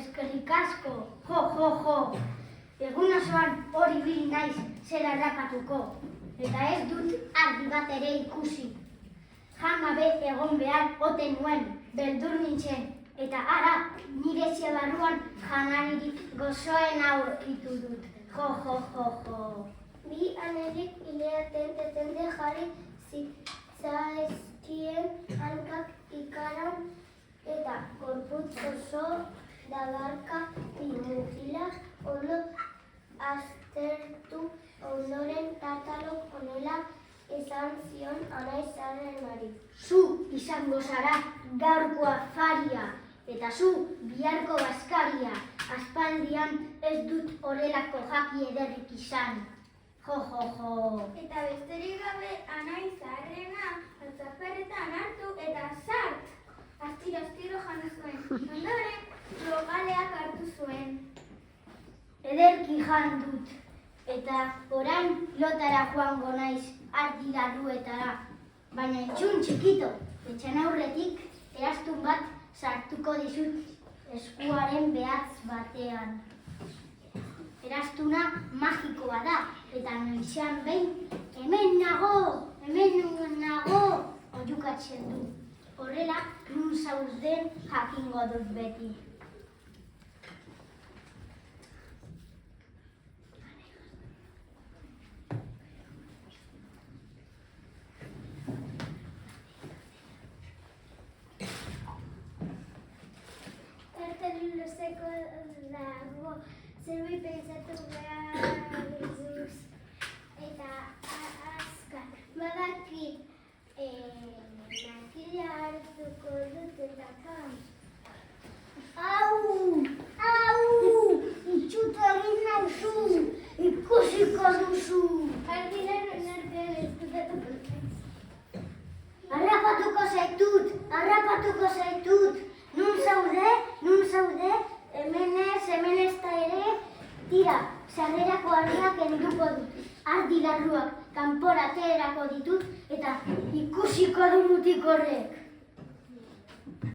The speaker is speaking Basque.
Eskerrik asko, jo. Egun osoan hori ibili naiz zer harrapatuko, eta ez dut argi bat ere ikusi. Jan gabe egon behar ote nuen, beldur nintzen, eta ara nire etxe barruan janaririk gozoen aurkitu dut. Jo. Bi anerik ileaten tetende jarri zitzaizkien hankak ikaran eta gorputz oso dagarka mugila ondo aztertu ondoren tartalok honela esan zion anaizarrenari. Zu izango zara gaurko afaria, eta zu biharko bazkaria. Aspaldian ez dut horrelako jaki ederrik izan. Jo. Eta besterik gabe anaizarrena atzaperretan hartu eta zart! Astiro jano zuen. Ondoren, rogaleak hartu zuen. Ederki jan dut, eta orain lotara joango naiz ardi larruetara. Baina entzun txikito, etxan aurretik eraztun bat sartuko dizut eskuaren behatz batean. Eraztuna magikoa da, eta noizean behin, hemen nago, oihukatzen du. Horrela, nun zauden jakingo dut beti. Tartelu luzeko dago, zerbait pentsatu behar duzuz. Eta azkar, badakit, nakila hartuko dut eta kam. Au! Itxutu egin nauzu, ikusiko duzu. Ardiren artean ezkutatuko zaiz. Harrapatuko zaitut. Nun zaude, hemen ez da ere. Tira, sarrerako argiak kenduko dut. Ardi larruak kanpora aterako ditut eta ikusiko du mutik horrek.